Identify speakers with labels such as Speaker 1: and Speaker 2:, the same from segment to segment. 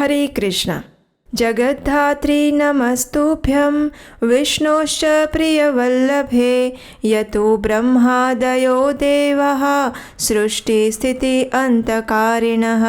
Speaker 1: हरे कृष्णा। जगद्धात्री नमस्तुभ्यं विष्णोश्च प्रियवल्लभे यतो ब्रह्मादयो देवः सृष्टि अंतकारिणः।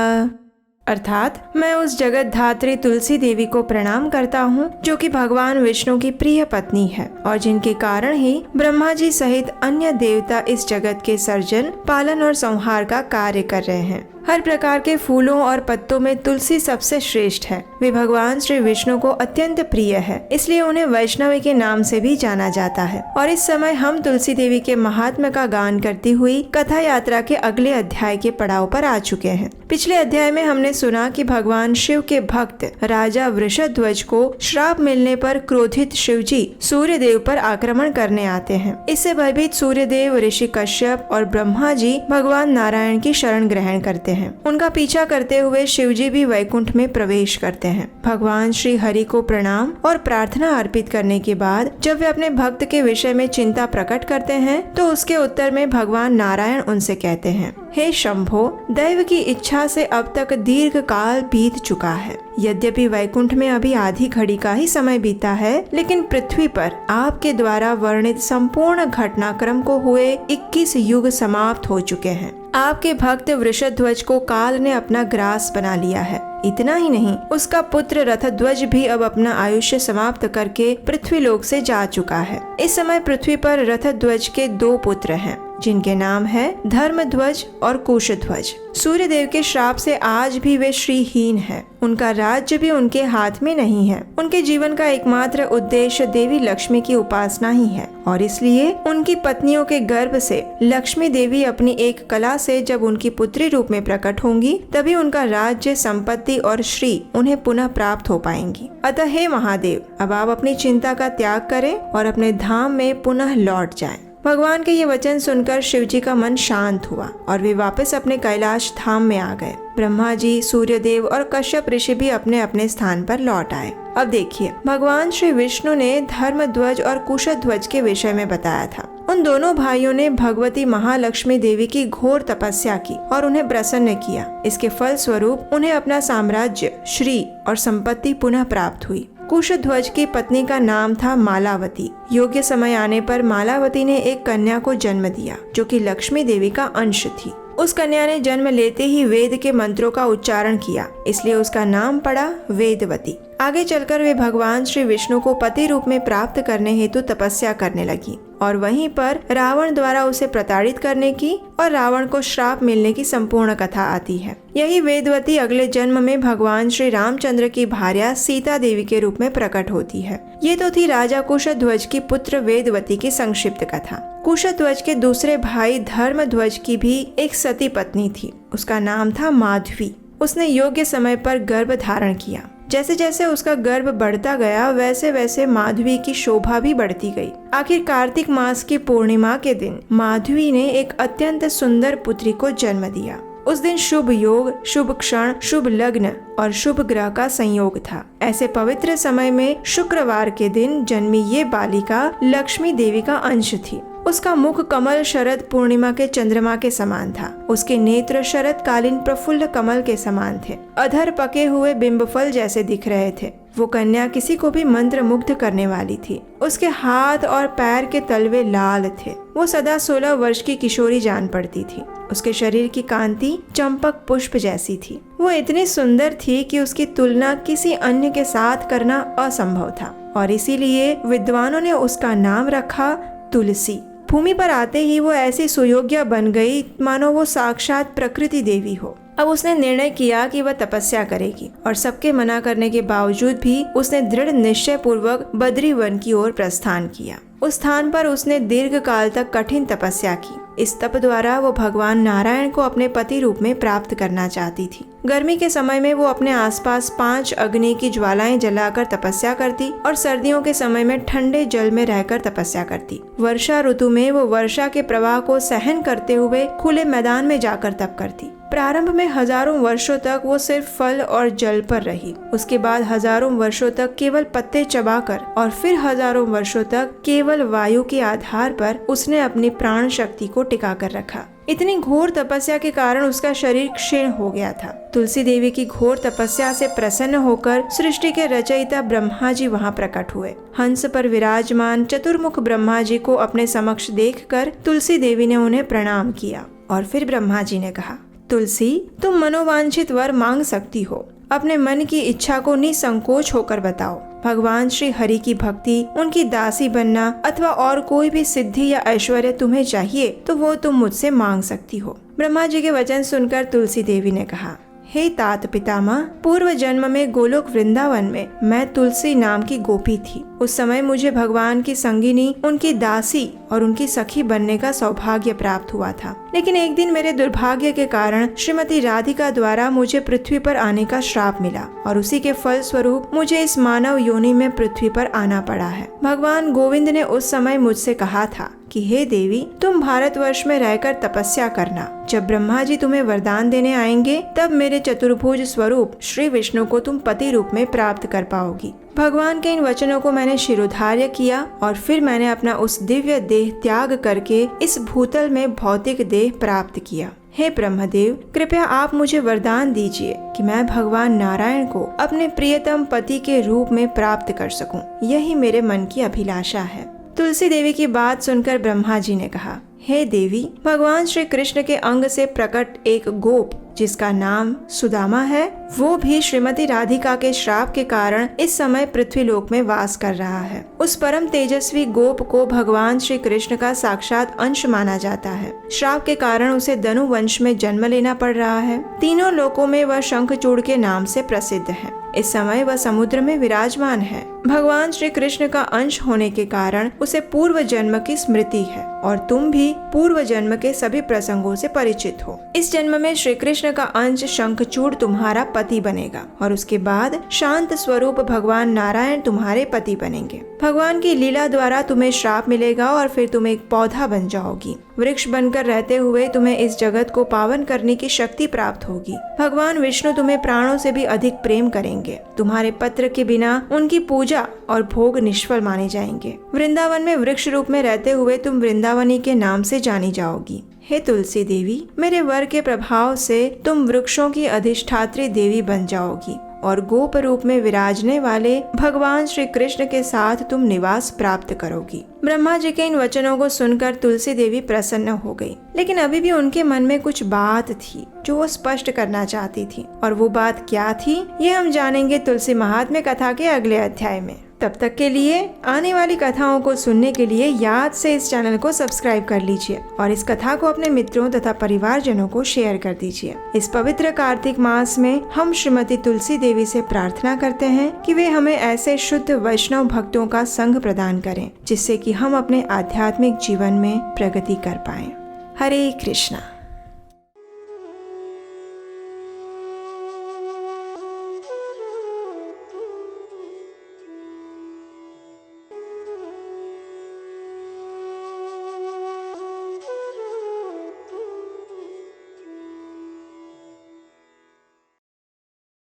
Speaker 1: अर्थात मैं उस जगत धात्री तुलसी देवी को प्रणाम करता हूँ जो कि भगवान विष्णु की प्रिय पत्नी है और जिनके कारण ही ब्रह्मा जी सहित अन्य देवता इस जगत के सर्जन, पालन और संहार का कार्य कर रहे हैं। हर प्रकार के फूलों और पत्तों में तुलसी सबसे श्रेष्ठ है। वे भगवान श्री विष्णु को अत्यंत प्रिय है, इसलिए उन्हें वैष्णवी के नाम से भी जाना जाता है। और इस समय हम तुलसी देवी के महात्म्य का गान करती हुई कथा यात्रा के अगले अध्याय के पड़ाव पर आ चुके हैं। पिछले अध्याय में हमने सुना कि भगवान शिव के भक्त राजा वृषध्वज को श्राप मिलने पर क्रोधित शिव जी सूर्य देव पर आक्रमण करने आते हैं। इससे भयभीत सूर्य देव, ऋषि कश्यप और ब्रह्मा जी भगवान नारायण की शरण ग्रहण करते हैं। उनका पीछा करते हुए शिव जी भी वैकुंठ में प्रवेश करते हैं। भगवान श्री हरि को प्रणाम और प्रार्थना अर्पित करने के बाद जब वे अपने भक्त के विषय में चिंता प्रकट करते हैं तो उसके उत्तर में भगवान नारायण उनसे कहते हैं, हे शंभो, दैव की इच्छा से अब तक दीर्घ काल बीत चुका है। यद्यपि वैकुंठ में अभी आधी घड़ी का ही समय बीता है, लेकिन पृथ्वी पर आपके द्वारा वर्णित संपूर्ण घटनाक्रम को हुए 21 युग समाप्त हो चुके हैं। आपके भक्त वृषध्वज को काल ने अपना ग्रास बना लिया है। इतना ही नहीं, उसका पुत्र रथध्वज भी अब अपना आयुष्य समाप्त करके पृथ्वी लोक से जा चुका है। इस समय पृथ्वी पर रथध्वज के 2 पुत्र हैं, जिनके नाम है धर्मध्वज और कुशध्वज। सूर्य देव के श्राप से आज भी वे श्रीहीन है। उनका राज्य भी उनके हाथ में नहीं है। उनके जीवन का एकमात्र उद्देश्य देवी लक्ष्मी की उपासना ही है और इसलिए उनकी पत्नियों के गर्भ से लक्ष्मी देवी अपनी एक कला से जब उनकी पुत्री रूप में प्रकट होंगी, तभी उनका राज्य, संपत्ति और श्री उन्हें पुनः प्राप्त हो पाएंगी। अतः हे महादेव, अब आप अपनी चिंता का त्याग करें और अपने धाम में पुनः लौट जाएं। भगवान के ये वचन सुनकर शिव जी का मन शांत हुआ और वे वापस अपने कैलाश धाम में आ गए। ब्रह्मा जी, सूर्यदेव और कश्यप ऋषि भी अपने अपने स्थान पर लौट आए। अब देखिए, भगवान श्री विष्णु ने धर्मध्वज और कुशध्वज के विषय में बताया था। उन दोनों भाइयों ने भगवती महालक्ष्मी देवी की घोर तपस्या की और उन्हें प्रसन्न किया। इसके फल स्वरूप उन्हें अपना साम्राज्य, श्री और संपत्ति पुनः प्राप्त हुई। कुशध्वज की पत्नी का नाम था मालावती। योग्य समय आने पर मालावती ने एक कन्या को जन्म दिया जो कि लक्ष्मी देवी का अंश थी। उस कन्या ने जन्म लेते ही वेद के मंत्रों का उच्चारण किया, इसलिए उसका नाम पड़ा वेदवती। आगे चलकर वे भगवान श्री विष्णु को पति रूप में प्राप्त करने हेतु तपस्या करने लगी और वहीं पर रावण द्वारा उसे प्रताड़ित करने की और रावण को श्राप मिलने की संपूर्ण कथा आती है। यही वेदवती अगले जन्म में भगवान श्री रामचंद्र की भार्या सीता देवी के रूप में प्रकट होती है। ये तो थी राजा कुशध्वज की पुत्र वेदवती की संक्षिप्त कथा। कुशध्वज के दूसरे भाई धर्मध्वज की भी एक सती पत्नी थी। उसका नाम था माधवी। उसने योग्य समय पर गर्भ धारण किया। जैसे जैसे उसका गर्भ बढ़ता गया, वैसे वैसे माधवी की शोभा भी बढ़ती गई। आखिर कार्तिक मास की पूर्णिमा के दिन माधवी ने एक अत्यंत सुंदर पुत्री को जन्म दिया। उस दिन शुभ योग, शुभ क्षण, शुभ लग्न और शुभ ग्रह का संयोग था। ऐसे पवित्र समय में शुक्रवार के दिन जन्मी ये बालिका लक्ष्मी देवी का अंश थी। उसका मुख कमल शरद पूर्णिमा के चंद्रमा के समान था। उसके नेत्र शरद कालीन प्रफुल्ल कमल के समान थे। अधर पके हुए बिंबफल जैसे दिख रहे थे। वो कन्या किसी को भी मंत्र मुग्ध करने वाली थी। उसके हाथ और पैर के तलवे लाल थे। वो सदा 16 वर्ष की किशोरी जान पड़ती थी। उसके शरीर की कांति चंपक पुष्प जैसी थी। वो इतनी सुंदर थी कि उसकी तुलना किसी अन्य के साथ करना असंभव था और इसीलिए विद्वानों ने उसका नाम रखा तुलसी। भूमि पर आते ही वो ऐसी सुयोग्य बन गई मानो वो साक्षात प्रकृति देवी हो। अब उसने निर्णय किया कि वह तपस्या करेगी और सबके मना करने के बावजूद भी उसने दृढ़ निश्चय पूर्वक बद्री वन की ओर प्रस्थान किया। उस स्थान पर उसने दीर्घ काल तक कठिन तपस्या की। इस तप द्वारा वो भगवान नारायण को अपने पति रूप में प्राप्त करना चाहती थी। गर्मी के समय में वो अपने आसपास 5 अग्नि की ज्वालाएं जलाकर तपस्या करती और सर्दियों के समय में ठंडे जल में रहकर तपस्या करती। वर्षा ऋतु में वो वर्षा के प्रवाह को सहन करते हुए खुले मैदान में जाकर तप करती। प्रारंभ में हजारों वर्षों तक वो सिर्फ फल और जल पर रही। उसके बाद हजारों वर्षों तक केवल पत्ते चबाकर और फिर हजारों वर्षों तक केवल वायु के आधार पर उसने अपनी प्राण शक्ति को टिका कर रखा। इतनी घोर तपस्या के कारण उसका शरीर क्षीण हो गया था। तुलसी देवी की घोर तपस्या से प्रसन्न होकर सृष्टि के रचयिता ब्रह्मा जी वहाँ प्रकट हुए। हंस पर विराजमान चतुर्मुख ब्रह्मा जी को अपने समक्ष देखकर तुलसी देवी ने उन्हें प्रणाम किया और फिर ब्रह्मा जी ने कहा, तुलसी, तुम मनोवांछित वर मांग सकती हो। अपने मन की इच्छा को निसंकोच होकर बताओ। भगवान श्री हरि की भक्ति, उनकी दासी बनना अथवा और कोई भी सिद्धि या ऐश्वर्य तुम्हें चाहिए तो वो तुम मुझसे मांग सकती हो। ब्रह्मा जी के वचन सुनकर तुलसी देवी ने कहा, हे तात पितामह, पूर्व जन्म में गोलोक वृंदावन में मैं तुलसी नाम की गोपी थी। उस समय मुझे भगवान की संगिनी, उनकी दासी और उनकी सखी बनने का सौभाग्य प्राप्त हुआ था। लेकिन एक दिन मेरे दुर्भाग्य के कारण श्रीमती राधिका द्वारा मुझे पृथ्वी पर आने का श्राप मिला और उसी के फल स्वरूप मुझे इस मानव योनि में पृथ्वी पर आना पड़ा है। भगवान गोविंद ने उस समय मुझसे कहा था कि हे देवी, तुम भारतवर्ष में रहकर तपस्या करना। जब ब्रह्मा जी तुम्हें वरदान देने आएंगे तब मेरे चतुर्भुज स्वरूप श्री विष्णु को तुम पति रूप में प्राप्त कर पाओगी। भगवान के इन वचनों को मैंने शिरोधार्य किया और फिर मैंने अपना उस दिव्य देह त्याग करके इस भूतल में भौतिक देह प्राप्त किया। हे ब्रह्मदेव, कृपया आप मुझे वरदान दीजिए कि मैं भगवान नारायण को अपने प्रियतम पति के रूप में प्राप्त कर सकूं। यही मेरे मन की अभिलाषा है। तुलसी देवी की बात सुनकर ब्रह्मा जी ने कहा, हे देवी, भगवान श्री कृष्ण के अंग से प्रकट एक गोप जिसका नाम सुदामा है, वो भी श्रीमती राधिका के श्राप के कारण इस समय पृथ्वीलोक में वास कर रहा है। उस परम तेजस्वी गोप को भगवान श्री कृष्ण का साक्षात अंश माना जाता है। श्राप के कारण उसे धनु वंश में जन्म लेना पड़ रहा है। तीनों लोकों में वह शंखचूड़ के नाम से प्रसिद्ध है। इस समय वह समुद्र में विराजमान है। भगवान श्री कृष्ण का अंश होने के कारण उसे पूर्व जन्म की स्मृति है और तुम भी पूर्व जन्म के सभी प्रसंगों से परिचित हो। इस जन्म में श्री कृष्ण का अंश शंखचूड़ तुम्हारा पति बनेगा और उसके बाद शांत स्वरूप भगवान नारायण तुम्हारे पति बनेंगे। भगवान की लीला द्वारा तुम्हें श्राप मिलेगा और फिर तुम एक पौधा बन जाओगी। वृक्ष बनकर रहते हुए तुम्हें इस जगत को पावन करने की शक्ति प्राप्त होगी। भगवान विष्णु तुम्हें प्राणों से भी अधिक प्रेम करेंगे। तुम्हारे पत्र के बिना उनकी पूजा और भोग निष्फल माने जाएंगे। वृंदावन में वृक्ष रूप में रहते हुए तुम वृंदावनी के नाम से जानी जाओगी। हे तुलसी देवी, मेरे वर के प्रभाव से तुम वृक्षों की अधिष्ठात्री देवी बन जाओगी और गोप रूप में विराजने वाले भगवान श्री कृष्ण के साथ तुम निवास प्राप्त करोगी। ब्रह्मा जी के इन वचनों को सुनकर तुलसी देवी प्रसन्न हो गई, लेकिन अभी भी उनके मन में कुछ बात थी जो वो स्पष्ट करना चाहती थी। और वो बात क्या थी, ये हम जानेंगे तुलसी महात्म्य कथा के अगले अध्याय में। तब तक के लिए आने वाली कथाओं को सुनने के लिए याद से इस चैनल को सब्सक्राइब कर लीजिए और इस कथा को अपने मित्रों तथा परिवारजनों को शेयर कर दीजिए। इस पवित्र कार्तिक मास में हम श्रीमती तुलसी देवी से प्रार्थना करते हैं कि वे हमें ऐसे शुद्ध वैष्णव भक्तों का संग प्रदान करें जिससे कि हम अपने आध्यात्मिक जीवन में प्रगति कर पाएं। हरे कृष्णा।